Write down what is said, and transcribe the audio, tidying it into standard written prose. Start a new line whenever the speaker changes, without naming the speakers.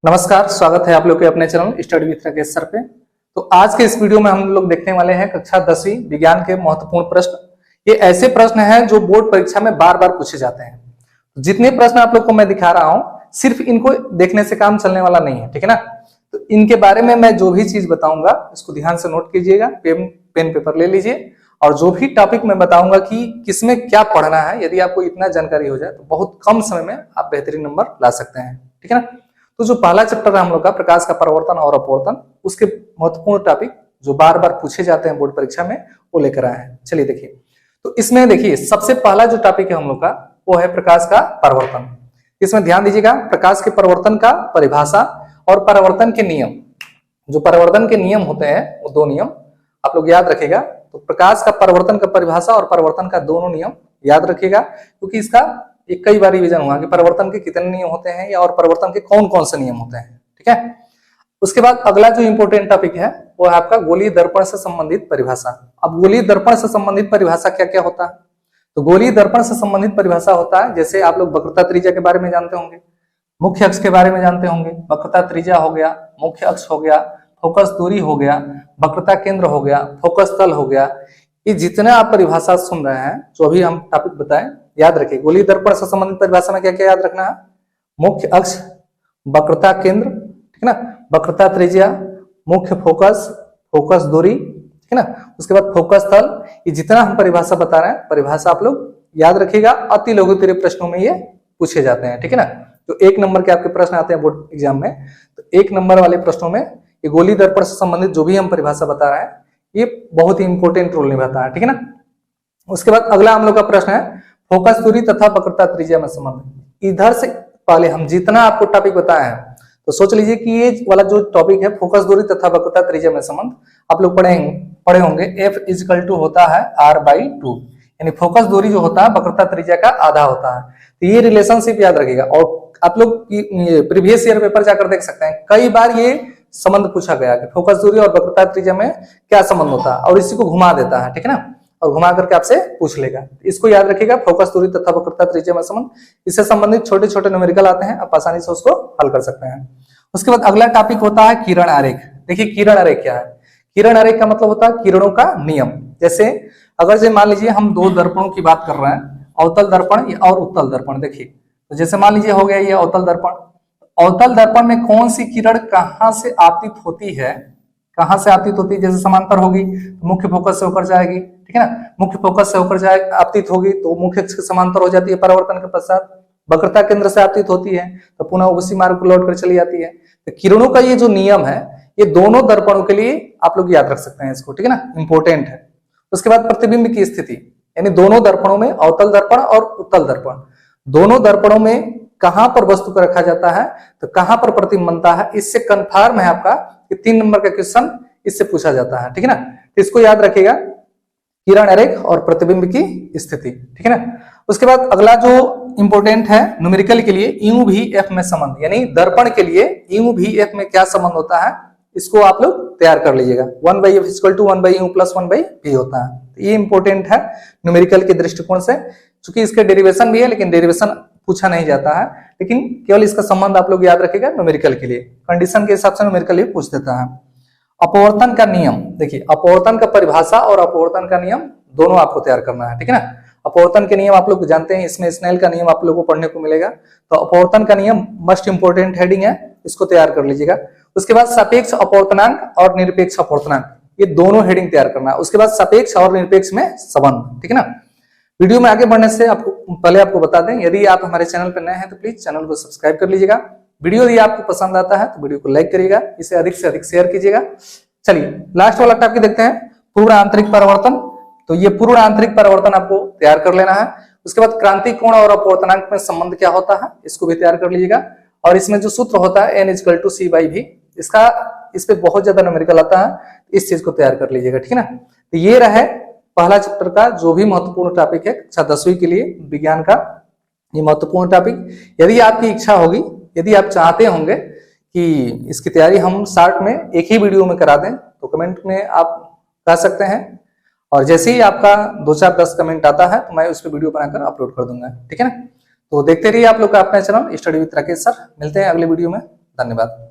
नमस्कार, स्वागत है आप लोग के अपने channel study with Rakesh sir पे। तो आज के इस वीडियो में हम लोग देखने वाले हैं कक्षा 10वीं विज्ञान के महत्वपूर्ण प्रश्न। ये ऐसे प्रश्न हैं जो बोर्ड परीक्षा में बार बार पूछे जाते हैं। जितने प्रश्न आप लोग को मैं दिखा रहा हूं, सिर्फ इनको देखने से काम चलने वाला नहीं है, ठीक है ना। तो इनके बारे में मैं जो भी चीज बताऊंगा इसको ध्यान से नोट कीजिएगा, पेन पेपर ले लीजिए। और जो भी टॉपिक मैं बताऊंगा कि किसमें क्या पढ़ना है, यदि आपको इतना जानकारी हो जाए तो बहुत कम समय में आप बेहतरीन नंबर ला सकते हैं, ठीक है ना। तो जो पहला चैप्टर है हम लोग का प्रकाश का परावर्तन और अपवर्तन, उसके महत्वपूर्ण टॉपिक जो बार बार पूछे जाते हैं बोर्ड परीक्षा में, वो लेकर आए हैं। चलिए देखिए, तो इसमें देखिए सबसे पहला जो टॉपिक है हम लोग का वो है प्रकाश का परावर्तन। इसमें ध्यान दीजिएगा, प्रकाश के परावर्तन का परिभाषा और परावर्तन के नियम। जो परावर्तन के नियम होते हैं वो दो नियम आप लोग याद रखेगा। तो प्रकाश का परावर्तन का परिभाषा और परावर्तन का दोनों नियम याद रखिएगा, क्योंकि इसका एक कई बार रिवीजन हुआ कि परिवर्तन के कितने नियम होते हैं या और परिवर्तन के कौन कौन से नियम होते हैं, ठीक है। उसके बाद अगला जो इंपॉर्टेंट टॉपिक है वो है आपका गोलीय दर्पण से संबंधित परिभाषा। अब गोलीय दर्पण से संबंधित परिभाषा क्या क्या होता है? तो गोलीय दर्पण से संबंधित परिभाषा होता है, जैसे आप लोग वक्रता त्रिज्या के बारे में जानते होंगे, मुख्य अक्ष के बारे में जानते होंगे। वक्रता त्रिज्या हो गया, मुख्य अक्ष हो गया, फोकस दूरी हो गया, वक्रता केंद्र हो गया, फोकस तल हो गया। ये जितने आप परिभाषा सुन रहे हैं, जो भी हम टॉपिक बताएं, याद रखिए। गोलीय दर्पण से संबंधित परिभाषा में क्या क्या याद रखना है? मुख्य अक्ष, वक्रता केंद्र, ठीक है ना, वक्रता त्रिज्या, मुख्य फोकस, फोकस दूरी, ठीक है ना, उसके बाद फोकस तल। ये जितना हम परिभाषा बता रहे हैं, परिभाषा आप लोग याद रखिएगा। अति लघुत्तरीय प्रश्नों में ये पूछे जाते हैं, ठीक है ना। तो 1 नंबर के आपके प्रश्न आते हैं बोर्ड एग्जाम में, तो 1 नंबर वाले प्रश्नों में ये गोलीय दर्पण से संबंधित जो भी हम परिभाषा बता रहे हैं, ये बहुत ही इंपॉर्टेंट रोल निभाता है, ठीक है ना। उसके बाद अगला हम लोग का प्रश्न है फोकस दूरी तथा वक्रता त्रिज्या में संबंध। इधर से पहले हम जितना आपको टॉपिक बताए हैं, तो सोच लीजिए कि ये वाला जो टॉपिक है फोकस दूरी तथा वक्रता त्रिज्या में संबंध, आप लोग पढ़े होंगे F इक्वल टू होता है R/2, यानी फोकस दूरी जो होता है वक्रता त्रिज्या का आधा होता है। तो ये रिलेशनशिप याद रखिएगा। और आप लोग प्रीवियस ईयर पेपर जाकर देख सकते हैं, कई बार ये संबंध पूछा गया कि फोकस दूरी और वक्रता त्रिज्या में क्या संबंध होता है, और इसी को घुमा देता है, ठीक है ना, और घुमा करके आपसे पूछ लेगा। इसको याद रखिएगा, फोकस दूरी तथा वक्रता त्रिज्या में संबंध। इससे संबंधित छोटे छोटे न्यूमेरिकल आते हैं, आप आसानी से उसको हल कर सकते हैं। उसके बाद अगला टॉपिक होता है किरण आरेख। देखिए किरण आरेख क्या है? किरण आरेख का मतलब होता है किरणों का नियम। जैसे अगर से मान लीजिए हम दो दर्पणों की बात कर रहे हैं, अवतल दर्पण और उत्तल दर्पण। देखिए तो जैसे मान लीजिए हो गया ये अवतल दर्पण। अवतल दर्पण में कौन सी किरण कहां से आपतित होती है, कहां से आपतित होती है? जैसे समांतर होगी तो मुख्य फोकस से होकर जाएगी, ठीक है ना, मुख्य फोकस से होकर जाए आपतित होगी तो मुख्य अक्ष के समांतर हो जाती है परावर्तन के पश्चात। वक्रता केंद्र से आपतित होती है तो पुनः उसी मार्ग पर लौट कर चली जाती है। तो किरणों का ये जो नियम है, ये दोनों दर्पणों के लिए आप लोग याद रख सकते हैं इसको, ठीक है ना, इंपॉर्टेंट है। उसके बाद प्रतिबिंब की स्थिति, यानी दोनों दर्पणों में, अवतल दर्पण और उत्तल दर्पण, दोनों दर्पणों में कहां पर वस्तु को रखा जाता है, तो कहां पर प्रतिबिंब बनता है, इससे कंफर्म है आपका कि 3 नंबर का क्वेश्चन इससे पूछा जाता है, ठीक है ना। तो इसको याद रखिएगा, किरण आरेख और प्रतिबिंब की स्थिति, ठीक है ना। उसके बाद अगला जो इंपॉर्टेंट है न्यूमेरिकल के लिए, U-V-F में संबंध, यानी दर्पण के लिए U-V-F में क्या संबंध होता है, इसको आप लोग तैयार कर लीजिएगा। 1/F equal to 1/U plus 1/V होता है। ये इंपॉर्टेंट है न्यूमेरिकल के दृष्टिकोण से, चूंकि इसके डेरिवेशन भी है, लेकिन डेरिवेशन पूछा नहीं जाता है, लेकिन केवल इसका संबंध आप लोग याद रखिएगा न्यूमेरिकल के लिए। कंडीशन के हिसाब से न्यूमेरिकल भी पूछ देता है। अपवर्तन का नियम, देखिए अपवर्तन का परिभाषा और अपवर्तन का नियम दोनों आपको तैयार करना है, ठीक है ना। अपवर्तन के नियम आप लोग जानते हैं, इसमें स्नेल का नियम आप लोगों को पढ़ने को मिलेगा। तो अपवर्तन का नियम मस्ट इंपोर्टेंट हेडिंग है, इसको तैयार कर लीजिएगा। उसके बाद सापेक्ष अपवर्तनांक और निरपेक्ष अपवर्तनांक, ये दोनों हेडिंग तैयार करना है। उसके बाद सापेक्ष और निरपेक्ष में संबंध, ठीक है ना। वीडियो में आगे बढ़ने से पहले आपको बता दें, यदि आप हमारे चैनल पर नए हैं तो प्लीज चैनल को सब्सक्राइब कर लीजिएगा। वीडियो यदि आपको पसंद आता है तो वीडियो को लाइक करिएगा, इसे अधिक से अधिक शेयर कीजिएगा। चलिए लास्ट वाला टॉपिक देखते हैं, पूर्ण आंतरिक परावर्तन। तो ये पूर्ण आंतरिक परावर्तन आपको तैयार कर लेना है। उसके बाद क्रांतिक कोण और अपवर्तनांक में संबंध क्या होता है, इसको भी तैयार कर लीजिएगा। और इसमें जो सूत्र होता है N इक्वल टू C/V, इसका इस पे बहुत ज्यादा न्यूमेरिकल आता है, इस चीज को तैयार कर लीजिएगा, ठीक है ना। तो ये रहे पहला चैप्टर का जो भी महत्वपूर्ण टॉपिक है कक्षा 10वीं के लिए विज्ञान का, ये महत्वपूर्ण टॉपिक। यदि आपकी इच्छा होगी, यदि आप चाहते होंगे कि इसकी तैयारी हम शॉर्ट में एक ही वीडियो में करा दें, तो कमेंट में आप कह सकते हैं। और जैसे ही आपका 2-4-10 कमेंट आता है तो मैं उस पर वीडियो बनाकर अपलोड कर दूंगा, ठीक है ना। तो देखते रहिए आप लोग का अपना channel study with Rakesh sir. मिलते हैं अगले वीडियो में। धन्यवाद।